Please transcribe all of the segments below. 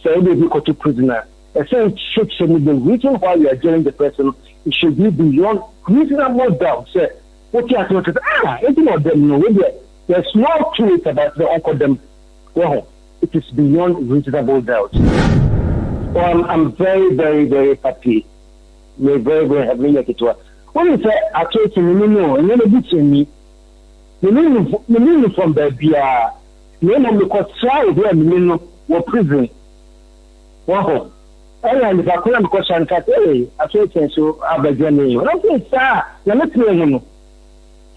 So they be to prisoner. Essien should say the reason why you are jailing the person, it should be beyond reasonable doubt. Say, what you are talking about? It's not them. No, there's no truth about the uncle them. Well, it is beyond reasonable doubt. Well, I'm very, very, very happy. We're very, very happy like it was. When you say I told you, no, and then it me. The meaning from the BR, no, because trial there, no, were prison. Wow. And if I couldn't because I'm cut, hey, I told you so. I'll be joining you. I say, sir, you're not hearing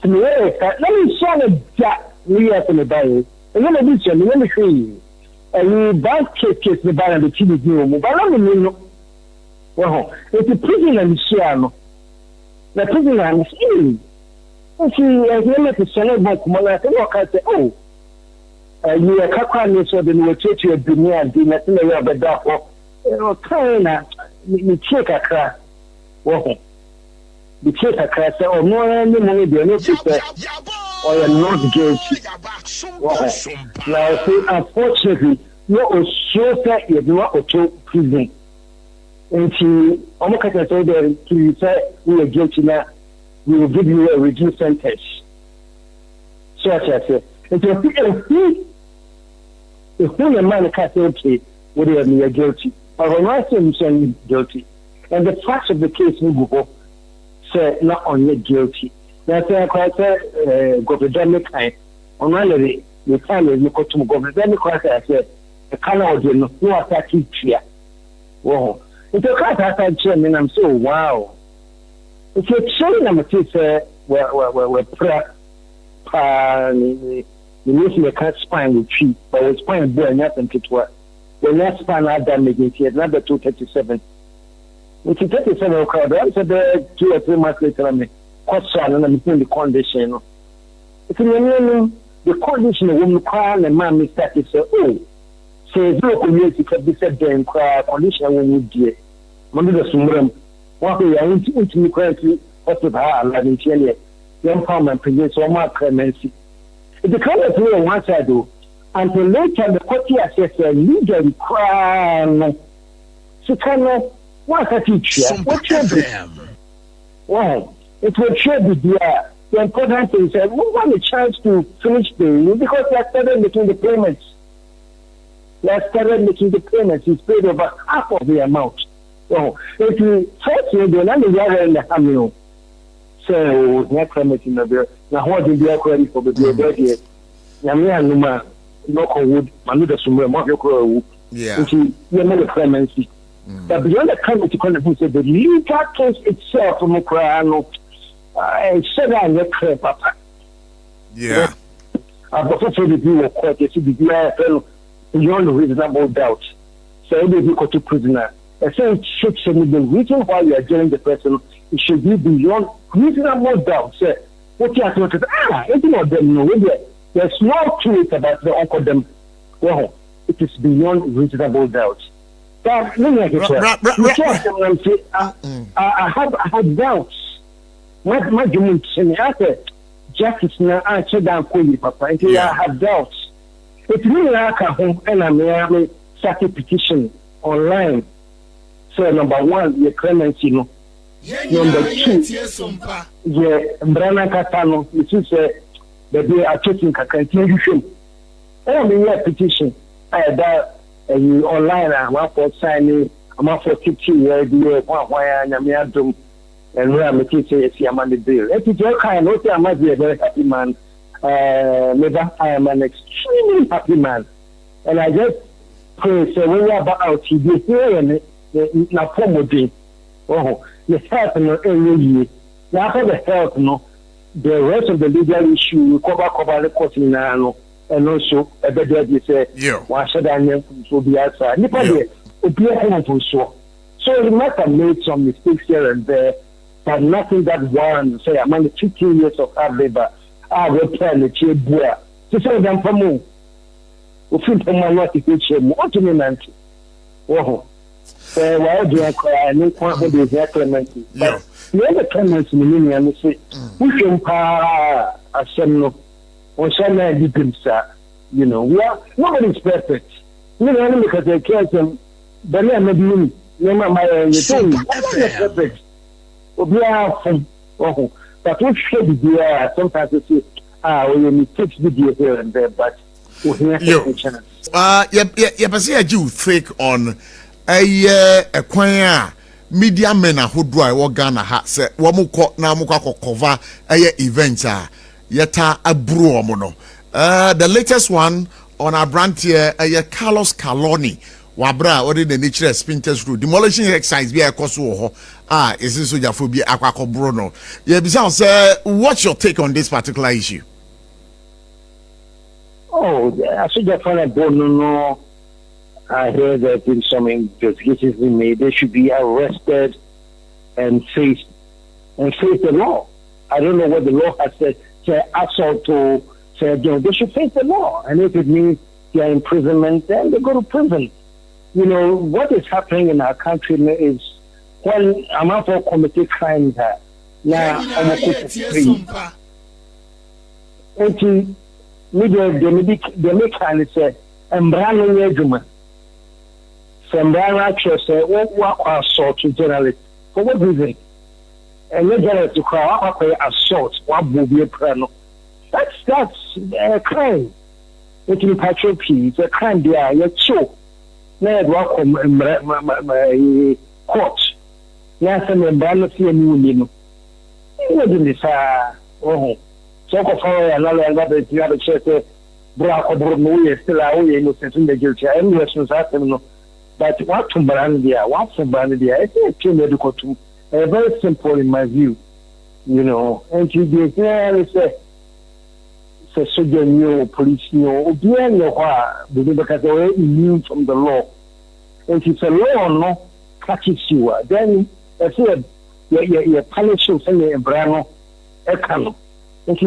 to me. Let me show you that we are in the Bible. And then I did you, let me show you. And you bank case the Bible and the TV room, but I don't know. Wow. It's a prison and Shiano. The prison and is see, as you let the celebrate, I say, oh, you are Kakani, so then we'll take you a dinner and do nothing about that. Kind of, you take a crack. Well, you take a crack, or more than the money, they're not or you're not guilty. Now, unfortunately, you're so that you're not to prison. And she almost can say that to say we are guilty now, we will give you a reduced sentence. So as I say, if a man can say, okay, whether you are guilty, or when I say you guilty, and the facts of the case will go, say not only guilty. That's why I say, go to Jamaica, on one of the time you go to go to Jamaica, I say, the color of the no attack here. Whoa. It's a cat outside chairman, I'm so wow. If you're showing them a teacher, we're prayer, the missing a cat spine with tree, but it's spine boy, nothing to work. The next spine I damage it here, another 237. If you take the several crowd, I said 2 or 3 months later, I'm question and I'm in the condition. If you know the condition of woman crying and man started to say, oh, so no community can be said then cry condition when you get. Monday the Sumram. What we are into currently hospital and tell you, young farmer presents so much clemency. If the kind of thing once I do, until later the court assess a legal crime. So kind of what a teacher. What should be? Well, it will should be there. The important thing is that we want a chance to finish paying because they started making the payments. It's paid over half of the amount. So if you first you do not the in the hammer. So next time it's in the beer. Now what do you ready for the beer here? Namia Numa no wood, Manuda Summa, Marco. Yeah. You know the clemency. But beyond the clemency contribution, the legal case itself from Ukraine, I said I'm not clear, Papa. Yeah. I've also the view of court, it's the beyond reasonable doubt. So they go to prisoner. Essien should say the reason why you are jailing the person, it should be beyond reasonable doubt. Say, what you are talking about? It's not them. No, there's no truth about the uncle them. Well, it is beyond reasonable doubt. But let me get I have doubts. My judgment, I said, justice now answer down quickly, Papa. I have doubts. It's really like a home and I'm start a petition online. So number 1, the clemency, no. Number 2, the Brana Catano, which is they are taking a continuation. I mean, a petition. I had online, I'm for signing, I'm for 50 years, why I'm and where I'm teaching a man the bill. If it's your kind, I must be a very happy man. Maybe I am an extremely happy man. And I just pray, so when you're about to be here and na promoting, oh, the health no any year. After the health, no, the rest of the legal issue cover the court in no, and also a better they say, why should I will be outside? Nipple, be a home so. So you might have made some mistakes here and there, but nothing that warrants say among the 15 years of hard labor. I will tell the chair boy. To say them for more. We think for my what to teach him. What do you mean? Oh, why do I cry? I need one with the clemency. But the other clemency, meaning, and say, we can power a seminal or some deep inside. You know, nobody's perfect. You know, because they KSM, but I'm not doing. No, my perfect. We are from but we should be sometimes we say, we take video here and there, but we have a chance. You think on a choir media men who drive or Ghana hat set one more now cover a event yeta a brew mono. The latest one on our brand here Carlos Caloni. Wabra already the nature spinters through demolishing exercise be a coso is this sojaphobia aquaco bruno. Yeah, besides, what's your take on this particular issue? Oh, I should just find a no. I hear that in some investigations been made, they should be arrested and face the law. I don't know what the law has said. Say assault to say they should face the law, and if it means they are imprisonment, then they go to prison. You know, what is happening in our country is when I'm out for committed crimes. Now, I'm a SOMPA. And they make kind of say, and Brandon Yeduma. Some Brandon actors say, what assault to journalists? For what reason? And you're journalists to cry, assault, what will be a prano? That's a crime. It's in patrol P, it's a crime there, you're so. Na welcome my court. Na some embarrassment you know. You know this oh. So for another you have a check bra no still are we innocent in the guilty. I'm no. But what to Brandia, what for Brandia? It's a medical to very simple in my view. You know, and you get there say soldier new police new because they were immune from the law. And if it's a law no catches you, then I say you're punishing something in Brano Ekano. And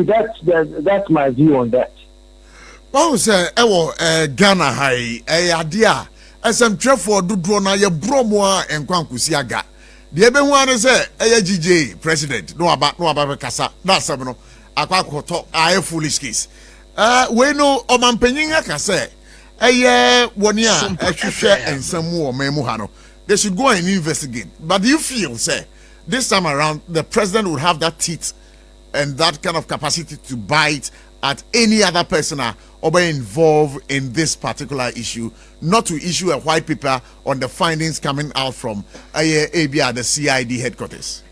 that's my view on that. Oh, sir, Ghana High, idea. As I'm for do drona ye bromoa and Kwankusiaga. The other one is GJ president, no about Casa, that's something. I foolish case. We know Oman Peninga Case. 1 year, I should share and some more Memuhano. They should go and investigate. But do you feel, say, this time around, the president would have that teeth and that kind of capacity to bite at any other person or be involved in this particular issue, not to issue a white paper on the findings coming out from ABR, the CID headquarters?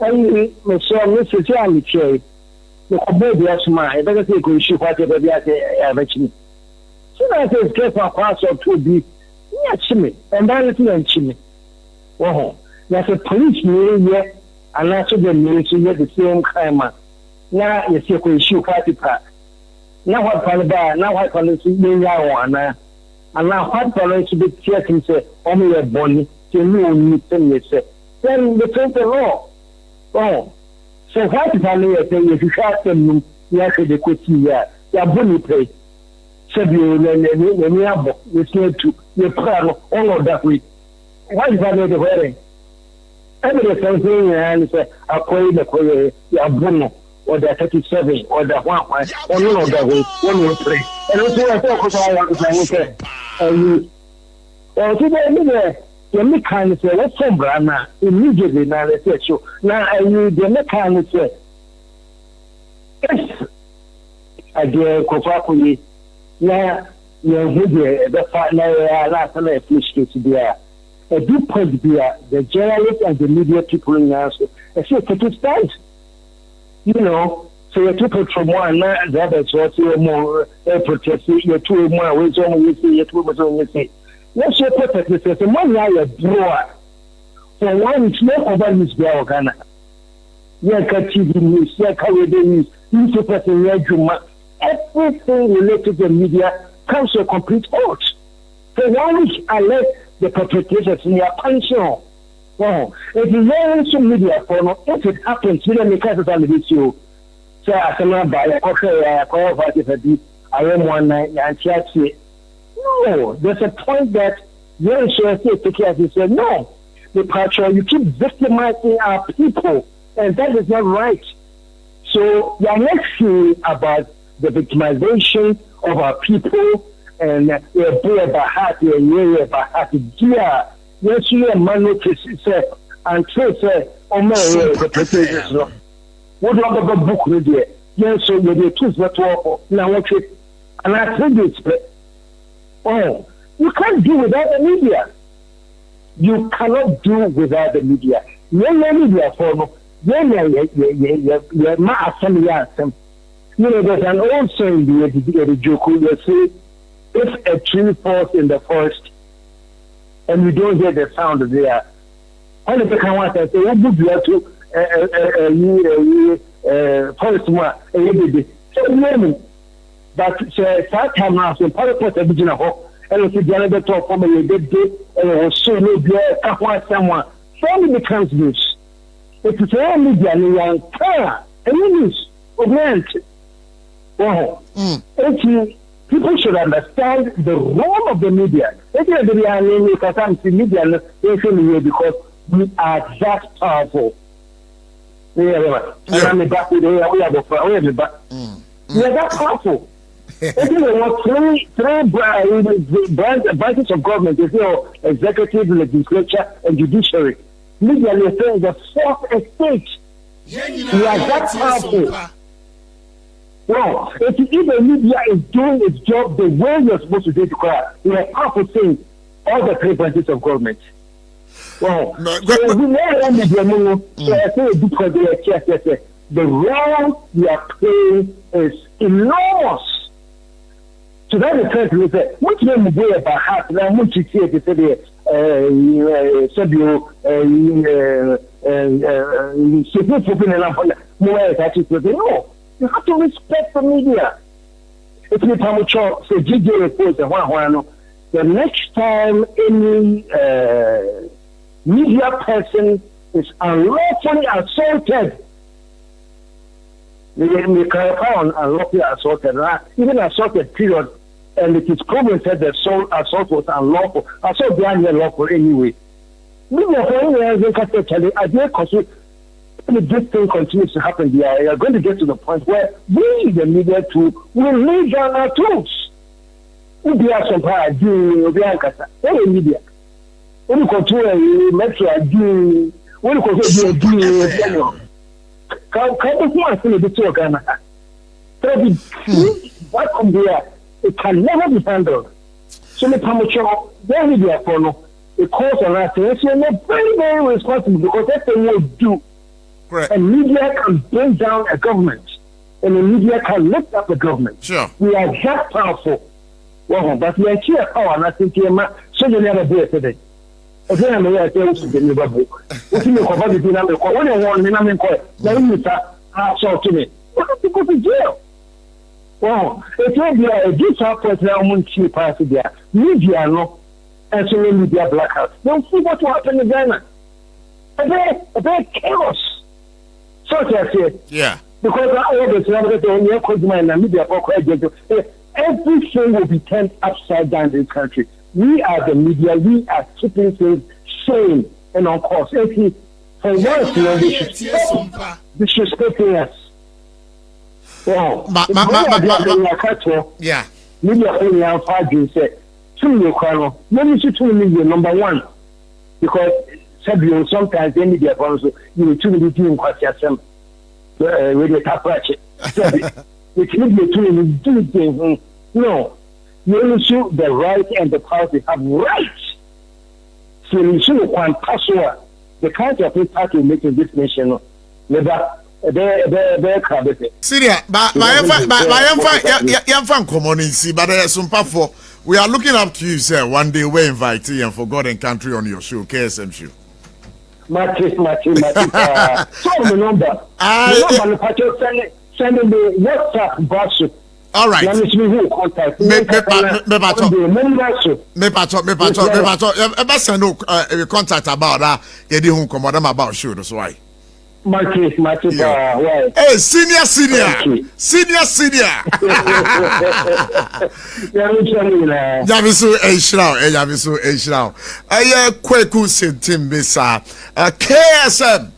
The baby as my better take issue whatever they are actually. So I say case for class or to be chimney and vanity and chimney. Oh, there's a police here and also the military the same crime. Now you see issue whatever. Now what Palaba, now what policy one and now what policy be checking say only a bonny to you say. Then they take the law. Oh. So what if I say if you shot them, you actually the question here, you're bunny play. So it's not to your plan all of that week. What if I know the wearing? Every something and say, I play the your bunny or the 37 or the one or none of that way, one will play. And also, I thought I want to say, today, the mechanic say, what's from Brana immediately now? Let's say so. Now I knew the mechanic say, yes, I did Kofakui. Now, the final last time I finished to be a good point be the journalists and the media people in the answer. I say, take it stand. You know, so you're two from one, the other, so you're more protest, you're two more ways on you see, you're 2 months on you see. Let's say perfectly says the money I draw for one is not over this Ghana. Yeah, TV news, yeah, Caribbean news, newspapers in Yajuma. Everything related to the media comes to a complete halt. For one week, I let the perpetrators in their pension. Oh, if you learn some media for if it happens, you don't make us on the video. So I cannot buy a coffee, I am one night, and see. No, there's a point that you're sure to say, no, the culture, you keep victimizing our people, and that is not right. So we are not sure about the victimization of our people and a boy by heart, a year by heart, dear. Yes, you are man say and say, oh man, the president. What do I book with you? Yes, so you're too much now. What and I think it's oh, you can't do without the media. You cannot do without the media. No media for no. Yeah, my assembly. You know, there's an old saying the joke. You say, if a tree falls in the forest and you don't hear the sound there, all the can want to say, what would you have to forest more a baby? So, but that time now, so Parapet original hope, and it's the other talk from a dead day, and it was so no beer, someone. So it becomes news. It is all media, and young car, and news of land. Wow. People should understand the role of the media. Because we are that powerful. We are that powerful. Three branches of government, executive, legislature, and judiciary. Media is the fourth estate. We are that powerful. Well, if the media is doing its job the way you're supposed to do it, we are powerful saying all the three branches of government. Well, so we know media, so I say because the role we are playing is enormous. So that is what we say. Which name is there about heart? Now, which is here to say no. You have to respect the media. If you tell me, say, GJ reports the next time any media person is unlawfully assaulted, they clarify on unlawfully assaulted, right? Even assaulted, period, and it is proven that the assault was unlawful. Assault behind lawful anyway. Media for any reason, I dare consider. If this thing continues to happen, we are going to get to the point where we, the media, too, will lay down our tools. We'll be at SOMPA, we'll be at Kasa. Any media. We'll continue to Metro, we'll continue to what come there, it can never be handled. So, the Pamucho, their media follow, it calls on us, and they're very, very responsible because that's what we do. Correct. And media can bring down a government, and the media can lift up a government. Sure. We are that powerful. Well, but we are here power, and I think so you never do it today. Okay, I'm here to tell you the new babu. What you cover the dynamic? What you want, the name call. Now you talk to me. What have to go to jail? Wow, it's like this happens now. Munchi pass there. Media no, and so media blackout. Don't see what will happen in Ghana. A bit chaos. So I say, yeah. Because I always remember the media everything will be turned upside down in this country. We are the media. We are keeping things sane and on course. For once, they should stop disrespecting us. Wow. Yeah. Media only have 5 years. 2 million. Maybe 2 million. Number one, because sometimes they media also you 2 million KSM. With the tapage. It could be 2 million. No. You only show the right and the power to have rights. So you show one password. The kind of impact we make in this nation, never. They're Syria, but my community, but SOMPA for we are looking up to you, sir. One day we invite you and for God and country on your show, KSM show. Matthew. So the number. Sending the WhatsApp box. All right. Let me see who contact. Me contact about that. You didn't come about show. That's why. Matthew. Hey, senior. Javisu Eshrao. Kweku Sentim Bisa. KSM.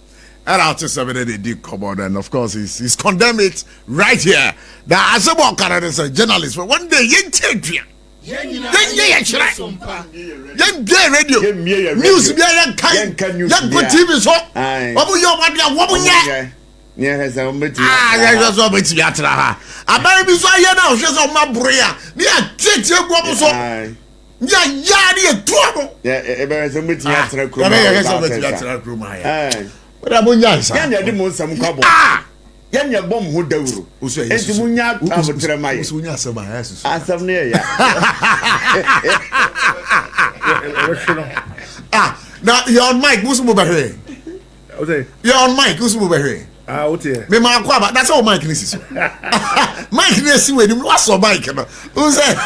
And after 7 they did come on, and of course he's condemned it right here. That as a walker as a journalist, for one day you take yɛnyɛ yɛkyerɛ yɛndue radio news bia yɛnka yɛnkɔ tv so wɔmoyɛ ɔmadeɛ wɔmonyɛ yɛhwɛ sɛ ɔbɛtumi atena ha abare bi so ayɛ no a wohwɛ sɛ ɔmabore a ne yɛtetie guɔ mo so yɛyaa ne yɛtua mo ɛbɛyɛ sɛ ɔbɛtumi atena kurom wọ́n mo nya nsa. yẹn yẹ di mo nsẹm kọ bọ. yẹn yẹ bọ mo ho dawuro. eti mo nya abotire ma ye. o nya asẹm a yẹ soso. asẹm ne yẹ ya. na you're on mic musu mo bẹ hwẹ. you're on mic musu mo bẹ hwẹ. o ti yẹ. mi maa kọ aba that's how mic ni si so. mic ni esi wo enim wa sọ mic no. o sẹ.